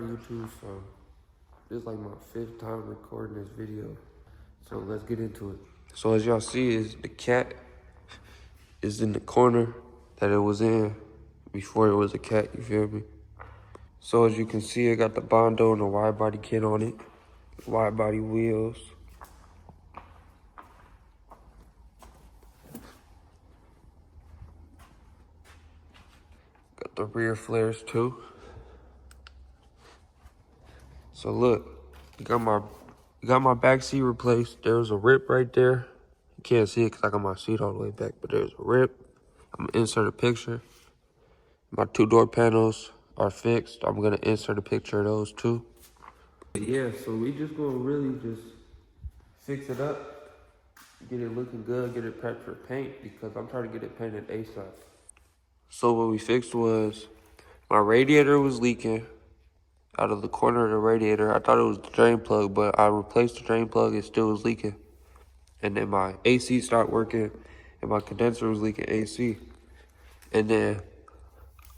YouTube, so this is like my 5th time recording this video. So let's get into it. So as y'all see, is the cat is in the corner that it was in before it was a cat, you feel me? So as you can see, I got the Bondo and the wide body kit on it. Wide body wheels. Got the rear flares too. So look, got my back seat replaced. There was a rip right there. You can't see it because I got my seat all the way back, but there's a rip. I'm gonna insert a picture. My 2-door panels are fixed. I'm gonna insert a picture of those too. Yeah, so we just gonna really just fix it up, get it looking good, get it prepped for paint because I'm trying to get it painted ASAP. So what we fixed was my radiator was leaking out of the corner of the radiator. I thought it was the drain plug, but I replaced the drain plug, it still was leaking. And then my AC stopped working and my condenser was leaking AC. And then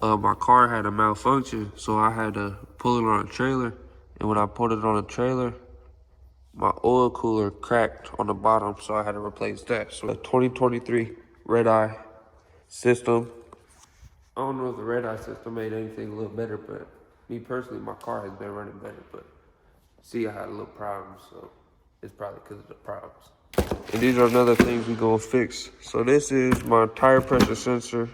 my car had a malfunction, so I had to pull it on a trailer. And when I pulled it on a trailer, my oil cooler cracked on the bottom, so I had to replace that. So the 2023 Red Eye system. I don't know if the Red Eye system made anything a little better, but me personally, my car has been running better. But see, I had a little problem, so it's probably because of the problems. And these are another things we gonna fix. So this is my tire pressure sensor,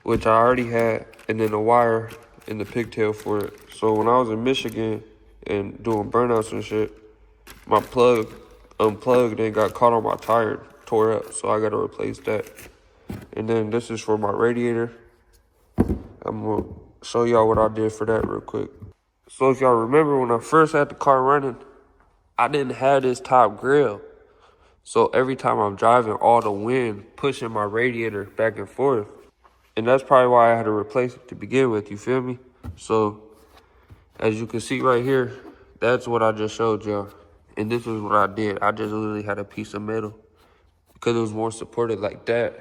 which I already had, and then a wire in the pigtail for it. So when I was in Michigan and doing burnouts and shit, my plug unplugged and got caught on my tire, tore up, so I gotta replace that. And then this is for my radiator. I'm gonna show y'all what I did for that real quick. So if y'all remember when I first had the car running, I didn't have this top grill. So every time I'm driving, all the wind pushing my radiator back and forth. And that's probably why I had to replace it to begin with, you feel me? So as you can see right here, that's what I just showed y'all. And this is what I did. I just literally had a piece of metal because it was more supported like that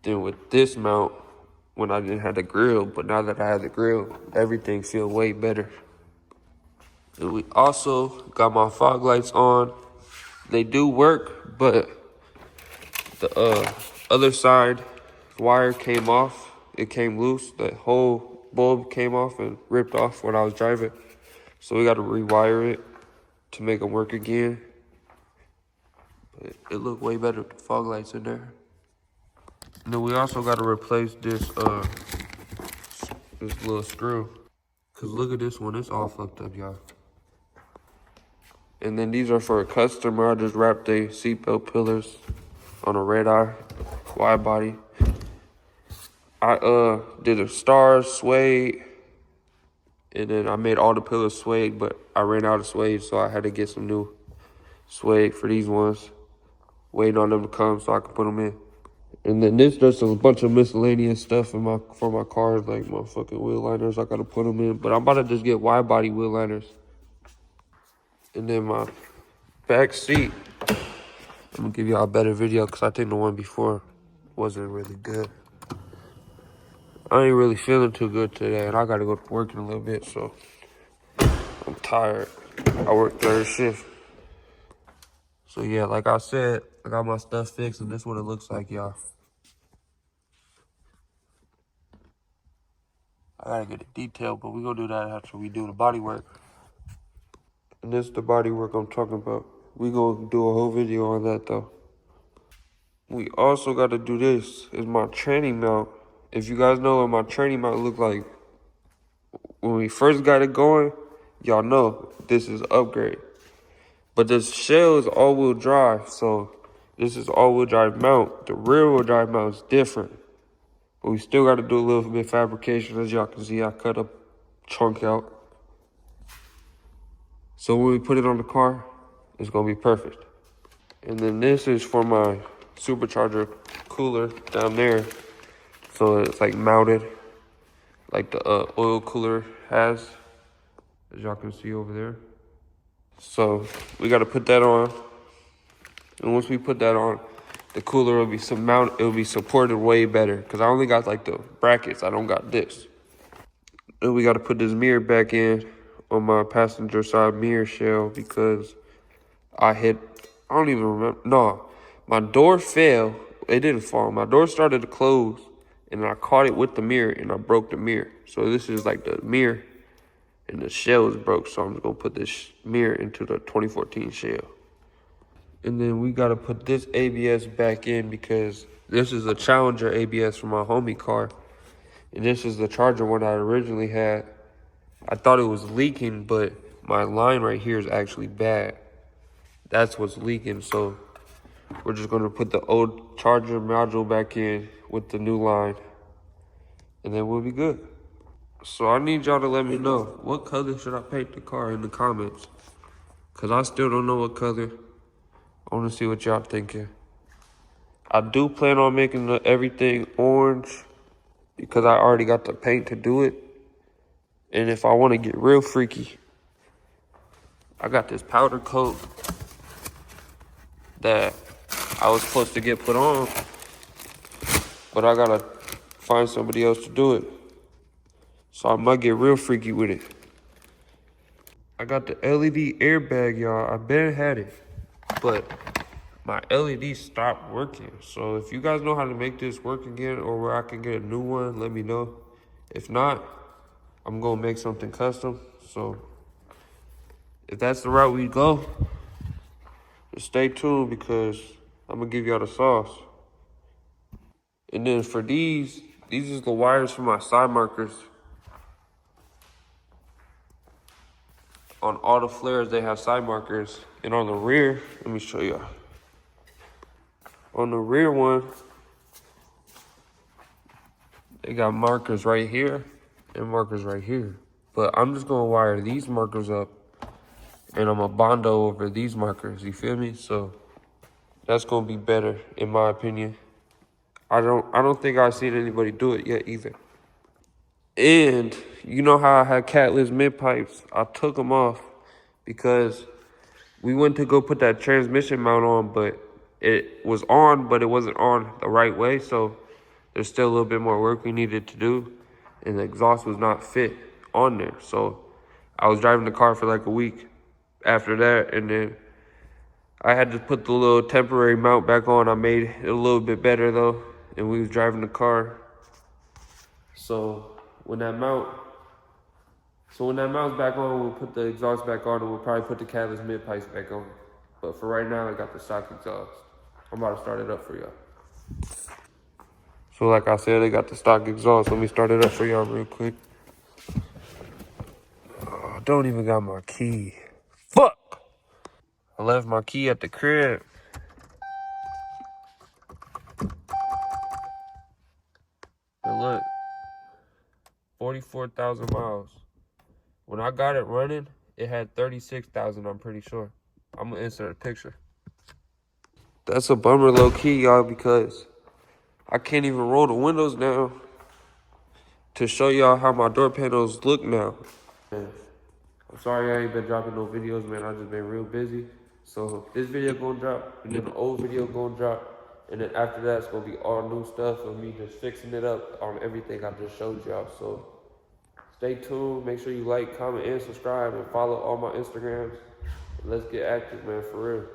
than with this mount when I didn't have the grill. But now that I have the grill, everything feels way better. And we also got my fog lights on. They do work, but the other side wire came off. It came loose. The whole bulb came off and ripped off when I was driving. So we got to rewire it to make them work again. But it looked way better with the fog lights in there. And then we also got to replace this little screw. Cause look at this one, it's all fucked up, y'all. And then these are for a customer. I just wrapped a seatbelt pillars on a Red Eye wide body. I did a star suede, and then I made all the pillars suede, but I ran out of suede, so I had to get some new suede for these ones. Waiting on them to come so I can put them in. And then this just a bunch of miscellaneous stuff for my cars, like my fucking wheel liners. I gotta put them in, but I'm about to just get wide body wheel liners. And then my back seat, I'm gonna give y'all a better video because I think the one before wasn't really good. I ain't really feeling too good today, and I gotta go to work in a little bit, so I'm tired. I work third shift. So yeah, like I said, I got my stuff fixed, and this is what it looks like, y'all. I gotta get it detailed, but we gonna do that after we do the body work. And this is the body work I'm talking about. We gonna do a whole video on that though. We also gotta do this, is my tranny mount. If you guys know what my tranny mount look like, when we first got it going, y'all know this is upgrade. But this shell is all-wheel drive, so this is all-wheel drive mount. The rear-wheel drive mount is different. But we still gotta do a little bit of fabrication. As y'all can see, I cut a chunk out. So when we put it on the car, it's gonna be perfect. And then this is for my supercharger cooler down there. So it's like mounted, like the oil cooler has, as y'all can see over there. So we gotta put that on. And once we put that on, the cooler will be it'll be supported way better. Cause I only got like the brackets, I don't got this. And we got to put this mirror back in on my passenger side mirror shell because I don't even remember. No, my door fell. It didn't fall. My door started to close and I caught it with the mirror and I broke the mirror. So this is like the mirror and the shell is broke. So I'm just going to put this mirror into the 2014 shell. And then we got to put this ABS back in because this is a Challenger ABS from my homie car. And this is the Charger one I originally had. I thought it was leaking, but my line right here is actually bad. That's what's leaking, so we're just gonna put the old Charger module back in with the new line, and then we'll be good. So I need y'all to let me know, what color should I paint the car in the comments? Cause I still don't know what color. I wanna see what y'all thinking. I do plan on making everything orange because I already got the paint to do it. And if I wanna get real freaky, I got this powder coat that I was supposed to get put on, but I gotta find somebody else to do it. So I might get real freaky with it. I got the LED airbag, y'all. I been had it, but my LED stopped working. So if you guys know how to make this work again or where I can get a new one, let me know. If not, I'm gonna make something custom. So if that's the route we go, just stay tuned because I'm gonna give y'all the sauce. And then for these is the wires for my side markers. On all the flares, they have side markers. And on the rear, let me show y'all. On the rear one, they got markers right here and markers right here. But I'm just gonna wire these markers up and I'm gonna bondo over these markers, you feel me? So that's gonna be better in my opinion. I don't think I've seen anybody do it yet either. And you know how I had catless mid pipes? I took them off because we went to go put that transmission mount on, but it was on, but it wasn't on the right way. So there's still a little bit more work we needed to do. And the exhaust was not fit on there. So I was driving the car for like a week after that. And then I had to put the little temporary mount back on. I made it a little bit better though. And we was driving the car. So when that mount's back on, we'll put the exhaust back on and we'll probably put the catless mid pipes back on. But for right now, I got the stock exhaust. I'm about to start it up for y'all. So like I said, I got the stock exhaust. Let me start it up for y'all real quick. Oh, I don't even got my key. Fuck! I left my key at the crib. And look, 44,000 miles. When I got it running, it had 36,000, I'm pretty sure. I'm gonna insert a picture. That's a bummer low key, y'all, because I can't even roll the windows down to show y'all how my door panels look now. Man, I'm sorry I ain't been dropping no videos, man. I just been real busy. So this video gonna drop, and then the old video gonna drop, and then after that, it's gonna be all new stuff of me just fixing it up on everything I just showed y'all. So stay tuned. Make sure you like, comment, and subscribe, and follow all my Instagrams. Let's get active, man, for real.